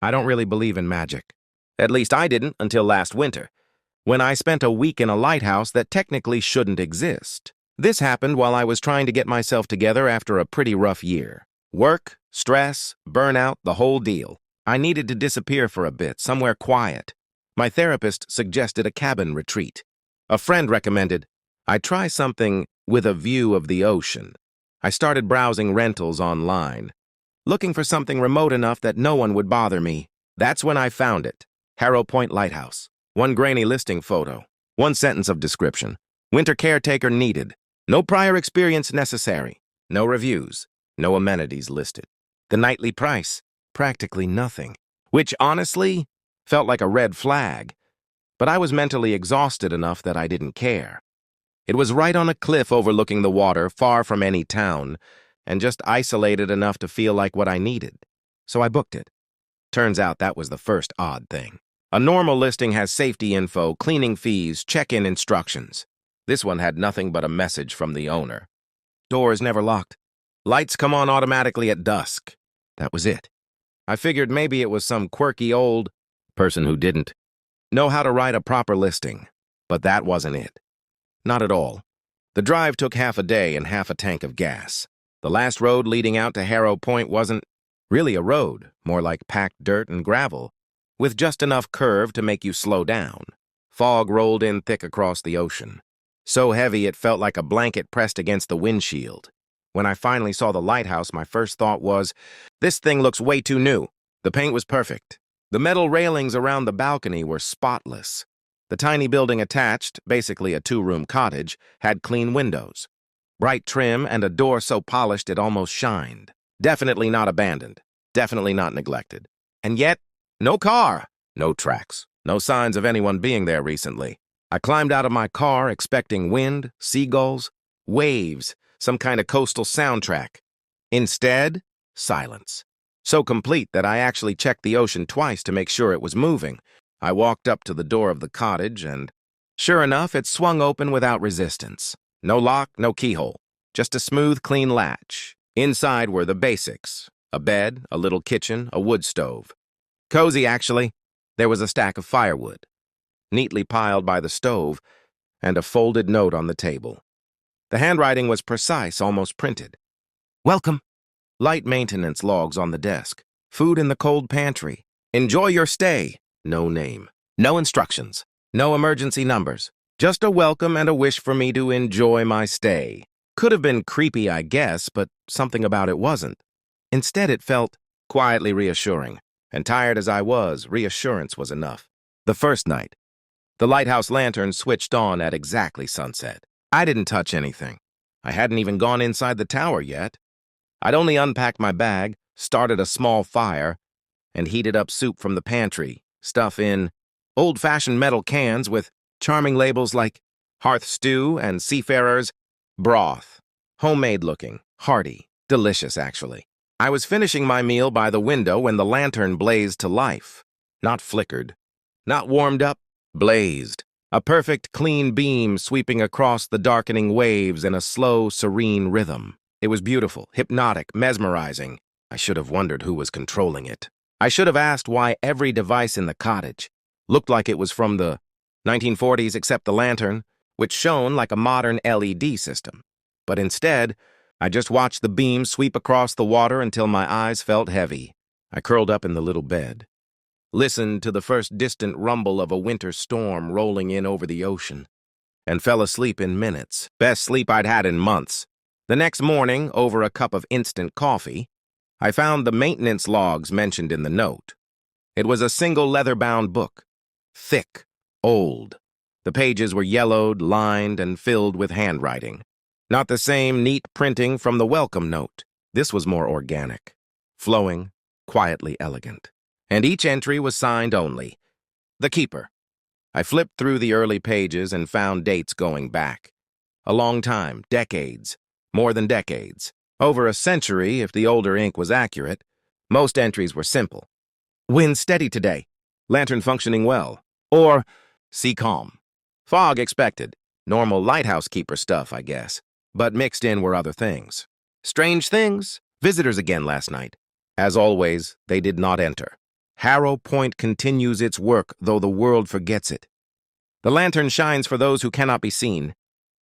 I don't really believe in magic. At least I didn't until last winter, when I spent a week in a lighthouse that technically shouldn't exist. This happened while I was trying to get myself together after a pretty rough year. Work, stress, burnout, the whole deal. I needed to disappear for a bit, somewhere quiet. My therapist suggested a cabin retreat. A friend recommended I try something with a view of the ocean. I started browsing rentals online, looking for something remote enough that no one would bother me. That's when I found it. Harrow Point Lighthouse. One grainy listing photo. One sentence of description. Winter caretaker needed. No prior experience necessary. No reviews. No amenities listed. The nightly price. Practically nothing. Which, honestly, felt like a red flag. But I was mentally exhausted enough that I didn't care. It was right on a cliff overlooking the water, far from any town, and just isolated enough to feel like what I needed. So I booked it. Turns out that was the first odd thing. A normal listing has safety info, cleaning fees, check-in instructions. This one had nothing but a message from the owner. Doors never locked. Lights come on automatically at dusk. That was it. I figured maybe it was some quirky old person who didn't know how to write a proper listing. But that wasn't it. Not at all. The drive took half a day and half a tank of gas. The last road leading out to Harrow Point wasn't really a road, more like packed dirt and gravel, with just enough curve to make you slow down. Fog rolled in thick across the ocean. So heavy it felt like a blanket pressed against the windshield. When I finally saw the lighthouse, my first thought was, this thing looks way too new. The paint was perfect. The metal railings around the balcony were spotless. The tiny building attached, basically a two-room cottage, had clean windows. Bright trim and a door so polished it almost shined. Definitely not abandoned. Definitely not neglected. And yet, no car. No tracks. No signs of anyone being there recently. I climbed out of my car expecting wind, seagulls, waves, some kind of coastal soundtrack. Instead, silence. So complete that I actually checked the ocean twice to make sure it was moving. I walked up to the door of the cottage and, sure enough, it swung open without resistance. No lock, no keyhole. Just a smooth, clean latch. Inside were the basics. A bed, a little kitchen, a wood stove. Cozy, actually. There was a stack of firewood, neatly piled by the stove, and a folded note on the table. The handwriting was precise, almost printed. Welcome. Light maintenance logs on the desk. Food in the cold pantry. Enjoy your stay. No name. No instructions. No emergency numbers. Just a welcome and a wish for me to enjoy my stay. Could have been creepy, I guess, but something about it wasn't. Instead, it felt quietly reassuring. And tired as I was, reassurance was enough. The first night, the lighthouse lantern switched on at exactly sunset. I didn't touch anything. I hadn't even gone inside the tower yet. I'd only unpacked my bag, started a small fire, and heated up soup from the pantry, stuff in old-fashioned metal cans with charming labels like Hearth Stew and Seafarer's Broth. Homemade looking, hearty, delicious actually. I was finishing my meal by the window when the lantern blazed to life. Not flickered, not warmed up, blazed. A perfect, clean beam sweeping across the darkening waves in a slow, serene rhythm. It was beautiful, hypnotic, mesmerizing. I should have wondered who was controlling it. I should have asked why every device in the cottage looked like it was from the 1940s except the lantern, which shone like a modern LED system. But instead, I just watched the beam sweep across the water until my eyes felt heavy. I curled up in the little bed, listened to the first distant rumble of a winter storm rolling in over the ocean, and fell asleep in minutes. Best sleep I'd had in months. The next morning, over a cup of instant coffee, I found the maintenance logs mentioned in the note. It was a single leather-bound book. Thick, old. The pages were yellowed, lined, and filled with handwriting. Not the same neat printing from the welcome note. This was more organic, flowing, quietly elegant. And each entry was signed only. The Keeper. I flipped through the early pages and found dates going back. A long time, decades, more than decades. Over a century, if the older ink was accurate. Most entries were simple. Wind steady today. Lantern functioning well. Or, sea calm. Fog expected. Normal lighthouse keeper stuff, I guess. But mixed in were other things. Strange things. Visitors again last night. As always, they did not enter. Harrow Point continues its work, though the world forgets it. The lantern shines for those who cannot be seen.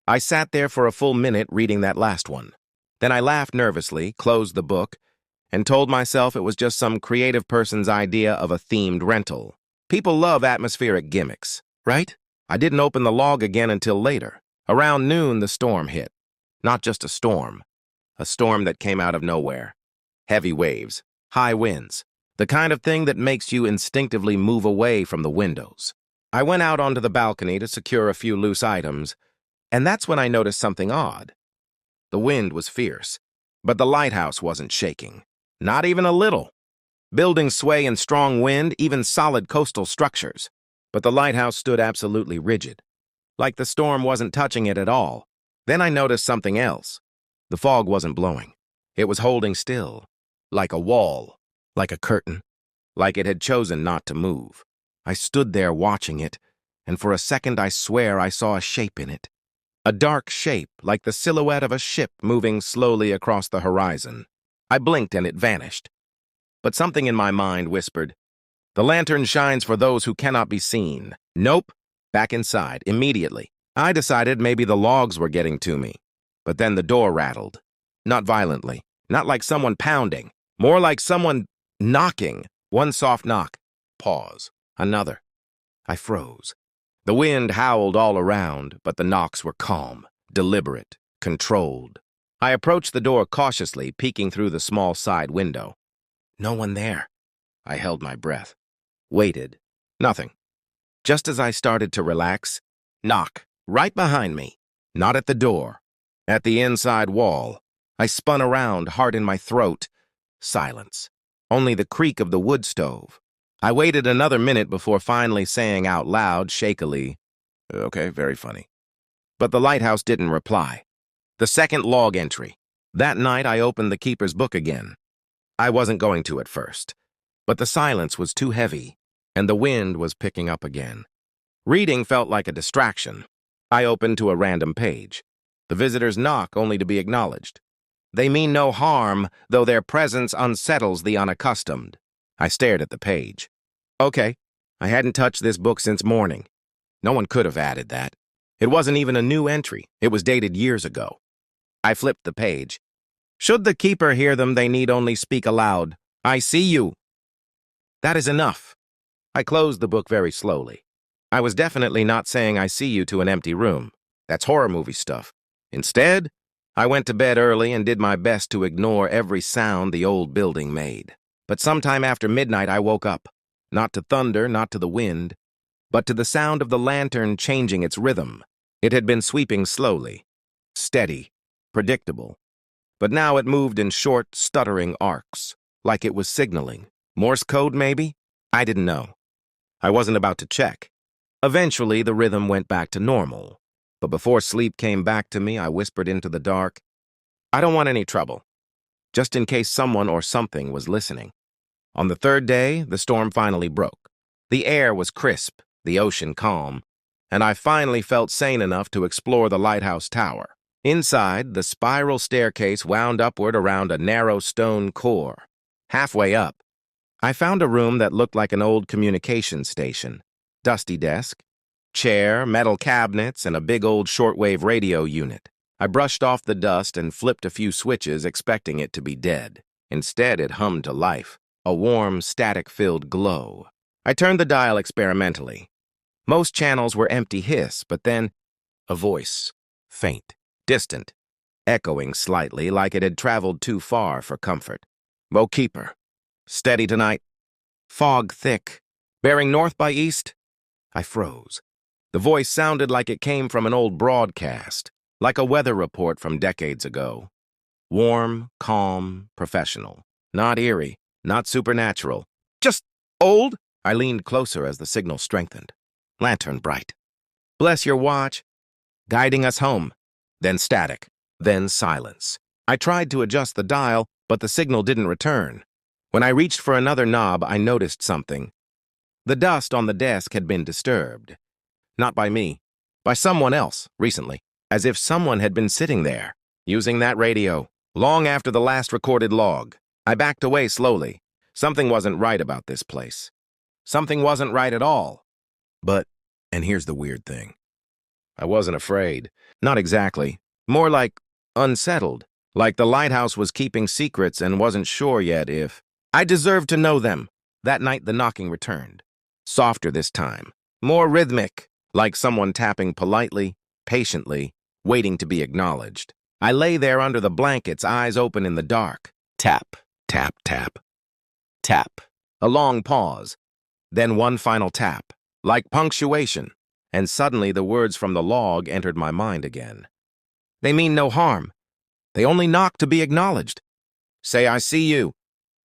I sat there for a full minute reading that last one. Then I laughed nervously, closed the book, and told myself it was just some creative person's idea of a themed rental. People love atmospheric gimmicks, right? I didn't open the log again until later. Around noon, the storm hit. Not just a storm that came out of nowhere. Heavy waves, high winds, the kind of thing that makes you instinctively move away from the windows. I went out onto the balcony to secure a few loose items, and that's when I noticed something odd. The wind was fierce, but the lighthouse wasn't shaking. Not even a little. Buildings sway in strong wind, even solid coastal structures. But the lighthouse stood absolutely rigid, like the storm wasn't touching it at all. Then I noticed something else. The fog wasn't blowing. It was holding still, like a wall, like a curtain, like it had chosen not to move. I stood there watching it, and for a second I swear I saw a shape in it. A dark shape, like the silhouette of a ship moving slowly across the horizon. I blinked and it vanished. But something in my mind whispered, "The lantern shines for those who cannot be seen." Nope. Back inside, immediately. I decided maybe the logs were getting to me. But then the door rattled. Not violently. Not like someone pounding. More like someone knocking. One soft knock. Pause. Another. I froze. The wind howled all around, but the knocks were calm, deliberate, controlled. I approached the door cautiously, peeking through the small side window. No one there. I held my breath. Waited. Nothing. Just as I started to relax, knock, right behind me. Not at the door. At the inside wall. I spun around, heart in my throat. Silence. Only the creak of the wood stove. I waited another minute before finally saying out loud, shakily, "Okay, very funny." But the lighthouse didn't reply. The second log entry. That night I opened the keeper's book again. I wasn't going to at first, but the silence was too heavy, and the wind was picking up again. Reading felt like a distraction. I opened to a random page. The visitors knock only to be acknowledged. They mean no harm, though their presence unsettles the unaccustomed. I stared at the page. Okay, I hadn't touched this book since morning. No one could have added that. It wasn't even a new entry. It was dated years ago. I flipped the page. Should the keeper hear them, they need only speak aloud. "I see you." That is enough. I closed the book very slowly. I was definitely not saying "I see you" to an empty room. That's horror movie stuff. Instead, I went to bed early and did my best to ignore every sound the old building made. But sometime after midnight, I woke up. Not to thunder, not to the wind, but to the sound of the lantern changing its rhythm. It had been sweeping slowly, steady, predictable. But now it moved in short, stuttering arcs, like it was signaling. Morse code, maybe? I didn't know. I wasn't about to check. Eventually, the rhythm went back to normal. But before sleep came back to me, I whispered into the dark, "I don't want any trouble," just in case someone or something was listening. On the third day, the storm finally broke. The air was crisp, the ocean calm, and I finally felt sane enough to explore the lighthouse tower. Inside, the spiral staircase wound upward around a narrow stone core. Halfway up, I found a room that looked like an old communications station. Dusty desk, chair, metal cabinets, and a big old shortwave radio unit. I brushed off the dust and flipped a few switches, expecting it to be dead. Instead, it hummed to life, a warm, static-filled glow. I turned the dial experimentally. Most channels were empty hiss, but then a voice, faint, distant, echoing slightly like it had traveled too far for comfort. "Mo keeper. Steady tonight. Fog thick. Bearing north by east." I froze. The voice sounded like it came from an old broadcast, like a weather report from decades ago. Warm, calm, professional. Not eerie, not supernatural. Just old? I leaned closer as the signal strengthened. Lantern bright. "Bless your watch." Guiding us home. Then static. Then silence. I tried to adjust the dial, but the signal didn't return. When I reached for another knob, I noticed something. The dust on the desk had been disturbed. Not by me. By someone else, recently. As if someone had been sitting there, using that radio, long after the last recorded log. I backed away slowly. Something wasn't right about this place. Something wasn't right at all. But, and here's the weird thing, I wasn't afraid. Not exactly. More like unsettled. Like the lighthouse was keeping secrets and wasn't sure yet if I deserved to know them. That night the knocking returned. Softer this time. More rhythmic, like someone tapping politely, patiently, waiting to be acknowledged. I lay there under the blankets, eyes open in the dark. Tap, tap, tap, tap. A long pause. Then one final tap, like punctuation. And suddenly the words from the log entered my mind again. They mean no harm. They only knock to be acknowledged. Say, I see you.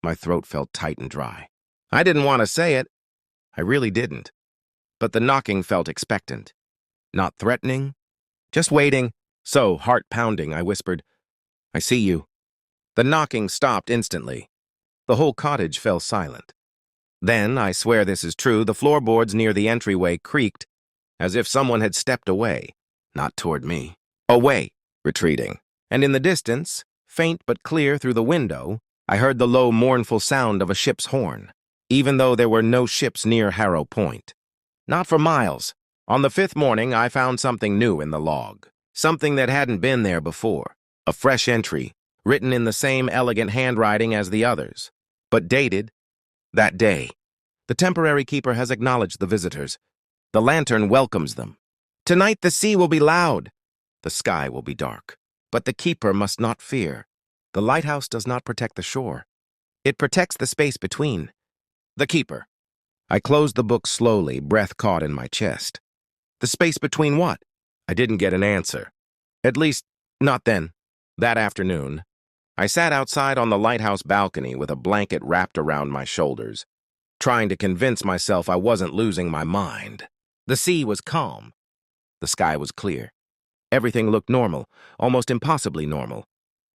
My throat felt tight and dry. I didn't want to say it. I really didn't. But the knocking felt expectant. Not threatening, just waiting. So, heart pounding, I whispered, I see you. The knocking stopped instantly. The whole cottage fell silent. Then, I swear this is true, the floorboards near the entryway creaked, as if someone had stepped away, not toward me. Away, retreating. And in the distance, faint but clear through the window, I heard the low, mournful sound of a ship's horn, even though there were no ships near Harrow Point. Not for miles. On the 5th morning, I found something new in the log. Something that hadn't been there before. A fresh entry, written in the same elegant handwriting as the others, but dated that day. The temporary keeper has acknowledged the visitors. The lantern welcomes them. Tonight the sea will be loud. The sky will be dark. But the keeper must not fear. The lighthouse does not protect the shore. It protects the space between. The keeper. I closed the book slowly, breath caught in my chest. The space between what? I didn't get an answer. At least, not then. That afternoon, I sat outside on the lighthouse balcony with a blanket wrapped around my shoulders, trying to convince myself I wasn't losing my mind. The sea was calm. The sky was clear. Everything looked normal, almost impossibly normal.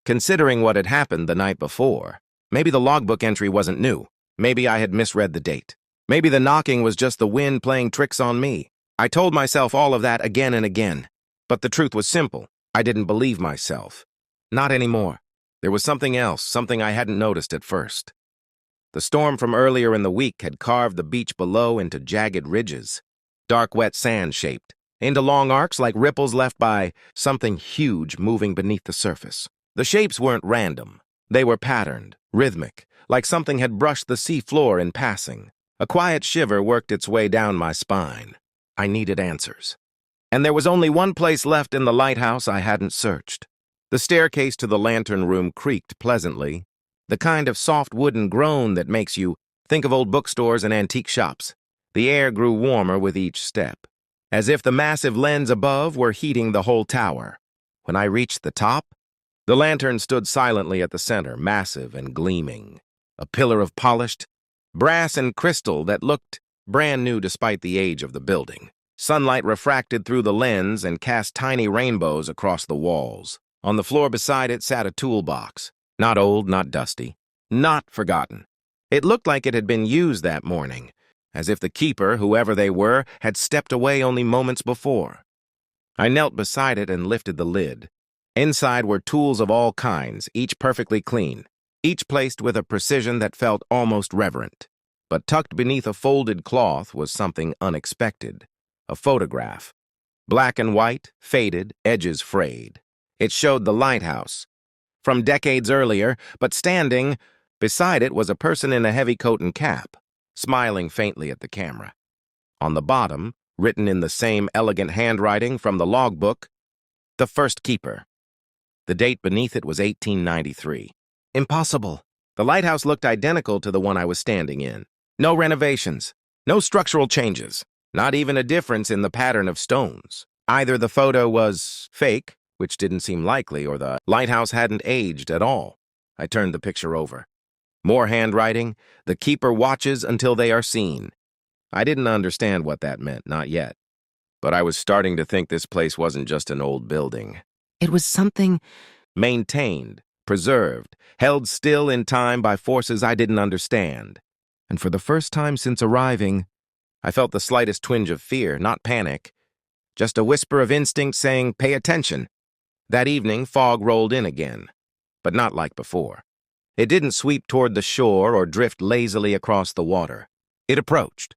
Considering what had happened the night before, maybe the logbook entry wasn't new. Maybe I had misread the date. Maybe the knocking was just the wind playing tricks on me. I told myself all of that again and again. But the truth was simple. I didn't believe myself. Not anymore. There was something else, something I hadn't noticed at first. The storm from earlier in the week had carved the beach below into jagged ridges, dark wet sand shaped, into long arcs like ripples left by something huge moving beneath the surface. The shapes weren't random. They were patterned, rhythmic, like something had brushed the sea floor in passing. A quiet shiver worked its way down my spine. I needed answers. And there was only one place left in the lighthouse I hadn't searched. The staircase to the lantern room creaked pleasantly, the kind of soft wooden groan that makes you think of old bookstores and antique shops. The air grew warmer with each step, as if the massive lens above were heating the whole tower. When I reached the top, the lantern stood silently at the center, massive and gleaming, a pillar of polished brass and crystal that looked brand new despite the age of the building. Sunlight refracted through the lens and cast tiny rainbows across the walls. On the floor beside it sat a toolbox, not old, not dusty, not forgotten. It looked like it had been used that morning, as if the keeper, whoever they were, had stepped away only moments before. I knelt beside it and lifted the lid. Inside were tools of all kinds, each perfectly clean, each placed with a precision that felt almost reverent. But tucked beneath a folded cloth was something unexpected. A photograph. Black and white, faded, edges frayed. It showed the lighthouse, from decades earlier, but standing beside it was a person in a heavy coat and cap, smiling faintly at the camera. On the bottom, written in the same elegant handwriting from the logbook, the first keeper. The date beneath it was 1893. Impossible. The lighthouse looked identical to the one I was standing in. No renovations, no structural changes, not even a difference in the pattern of stones. Either the photo was fake, which didn't seem likely, or the lighthouse hadn't aged at all. I turned the picture over. More handwriting. The keeper watches until they are seen. I didn't understand what that meant, not yet. But I was starting to think this place wasn't just an old building. It was something maintained, preserved, held still in time by forces I didn't understand. And for the first time since arriving, I felt the slightest twinge of fear, not panic, just a whisper of instinct saying, "Pay attention." That evening, fog rolled in again, but not like before. It didn't sweep toward the shore or drift lazily across the water. It approached.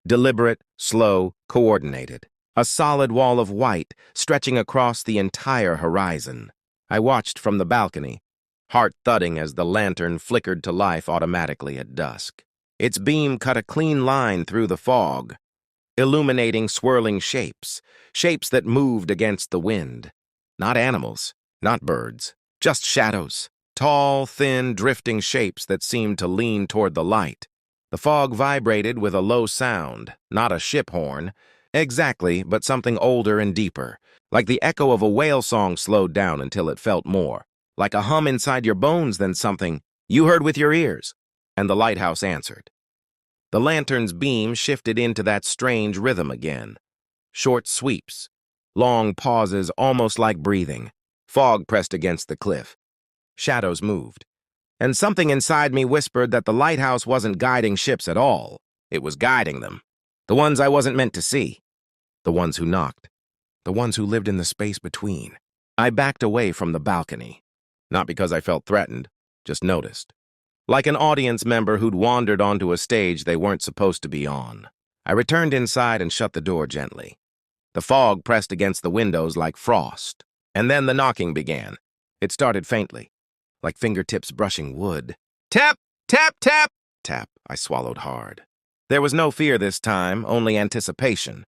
Deliberate, slow, coordinated. A solid wall of white stretching across the entire horizon. I watched from the balcony, heart thudding as the lantern flickered to life automatically at dusk. Its beam cut a clean line through the fog, illuminating swirling shapes, shapes that moved against the wind. Not animals, not birds, just shadows. Tall, thin, drifting shapes that seemed to lean toward the light. The fog vibrated with a low sound, not a ship horn. Exactly, but something older and deeper. Like the echo of a whale song slowed down until it felt more. Like a hum inside your bones than something you heard with your ears. And the lighthouse answered. The lantern's beam shifted into that strange rhythm again. Short sweeps. Long pauses almost like breathing. Fog pressed against the cliff. Shadows moved. And something inside me whispered that the lighthouse wasn't guiding ships at all. It was guiding them. The ones I wasn't meant to see. The ones who knocked. The ones who lived in the space between. I backed away from the balcony. Not because I felt threatened, just noticed. Like an audience member who'd wandered onto a stage they weren't supposed to be on. I returned inside and shut the door gently. The fog pressed against the windows like frost. And then the knocking began. It started faintly, like fingertips brushing wood. Tap! Tap! Tap! Tap. I swallowed hard. There was no fear this time, only anticipation.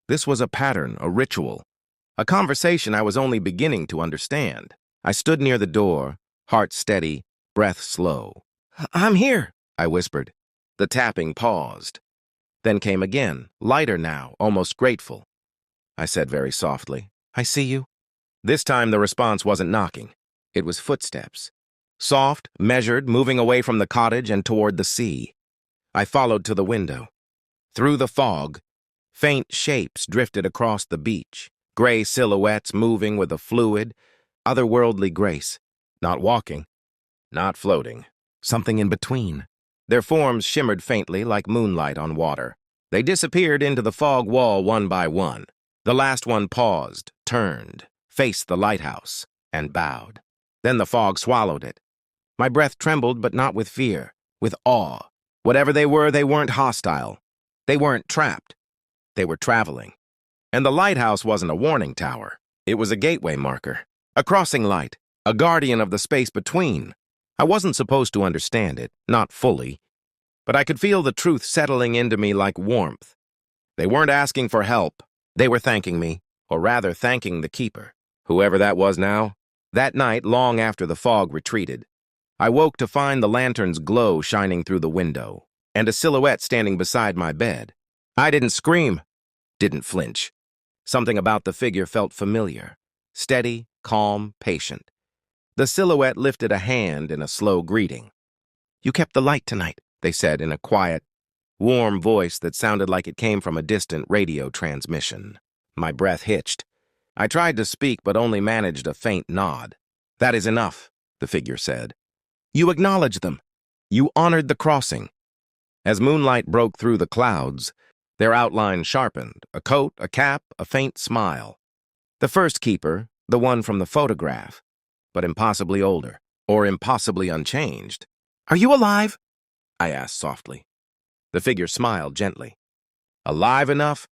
This was a pattern, a ritual, a conversation I was only beginning to understand. I stood near the door, heart steady, breath slow. "I'm here," I whispered. The tapping paused. Then came again, lighter now, almost grateful. I said very softly, "I see you." This time the response wasn't knocking. It was footsteps. Soft, measured, moving away from the cottage and toward the sea. I followed to the window. Through the fog, faint shapes drifted across the beach, gray silhouettes moving with a fluid, otherworldly grace. Not walking, not floating, something in between. Their forms shimmered faintly like moonlight on water. They disappeared into the fog wall one by one. The last one paused, turned, faced the lighthouse, and bowed. Then the fog swallowed it. My breath trembled, but not with fear, with awe. Whatever they weren't hostile. They weren't trapped. They were traveling. And the lighthouse wasn't a warning tower. It was a gateway marker, a crossing light, a guardian of the space between. I wasn't supposed to understand it, not fully, but I could feel the truth settling into me like warmth. They weren't asking for help. They were thanking me, or rather thanking the keeper, whoever that was now. That night, long after the fog retreated, I woke to find the lantern's glow shining through the window, and a silhouette standing beside my bed. I didn't scream, didn't flinch. Something about the figure felt familiar, steady, calm, patient. The silhouette lifted a hand in a slow greeting. "You kept the light tonight," they said in a quiet, warm voice that sounded like it came from a distant radio transmission. My breath hitched. I tried to speak but only managed a faint nod. "That is enough," the figure said. "You acknowledged them. You honored the crossing." As moonlight broke through the clouds, their outline sharpened, a coat, a cap, a faint smile. The first keeper, the one from the photograph, but impossibly older, or impossibly unchanged. "Are you alive?" I asked softly. The figure smiled gently. "Alive enough?"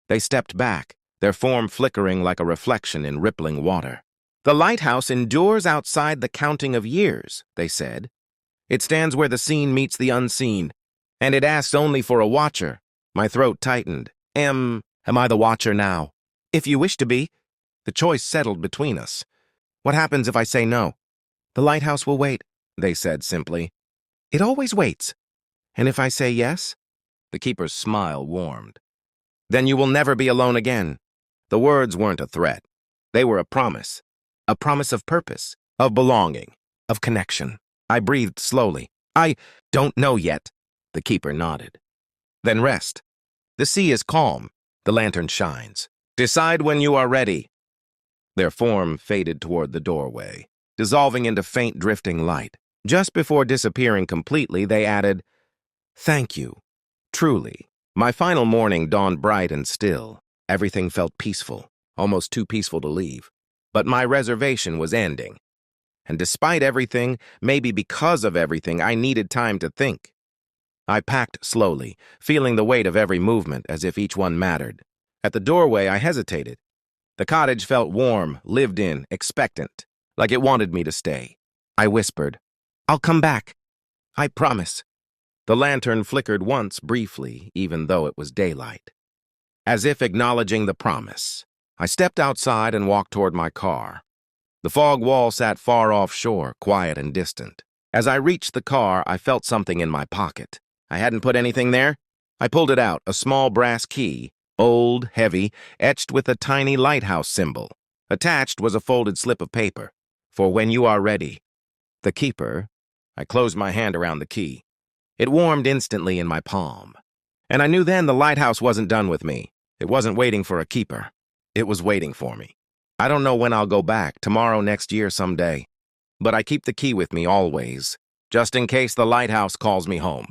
They stepped back, their form flickering like a reflection in rippling water. "The lighthouse endures outside the counting of years," they said. "It stands where the seen meets the unseen, and it asks only for a watcher." My throat tightened. Am I the watcher now? "If you wish to be." The choice settled between us. "What happens if I say no?" "The lighthouse will wait," they said simply. "It always waits." "And if I say yes?" The keeper's smile warmed. "Then you will never be alone again." The words weren't a threat. They were a promise of purpose, of belonging, of connection. I breathed slowly. "I don't know yet." The keeper nodded. "Then rest. The sea is calm. The lantern shines. Decide when you are ready." Their form faded toward the doorway, dissolving into faint drifting light. Just before disappearing completely, they added, "Thank you. Truly." My final morning dawned bright and still. Everything felt peaceful, almost too peaceful to leave. But my reservation was ending. And despite everything, maybe because of everything, I needed time to think. I packed slowly, feeling the weight of every movement as if each one mattered. At the doorway, I hesitated. The cottage felt warm, lived in, expectant, like it wanted me to stay. I whispered, "I'll come back. I promise." The lantern flickered once briefly, even though it was daylight. As if acknowledging the promise, I stepped outside and walked toward my car. The fog wall sat far offshore, quiet and distant. As I reached the car, I felt something in my pocket. I hadn't put anything there. I pulled it out, a small brass key, old, heavy, etched with a tiny lighthouse symbol. Attached was a folded slip of paper. "For when you are ready." The keeper. I closed my hand around the key. It warmed instantly in my palm. And I knew then the lighthouse wasn't done with me. It wasn't waiting for a keeper. It was waiting for me. I don't know when I'll go back, tomorrow, next year, someday. But I keep the key with me always, just in case the lighthouse calls me home.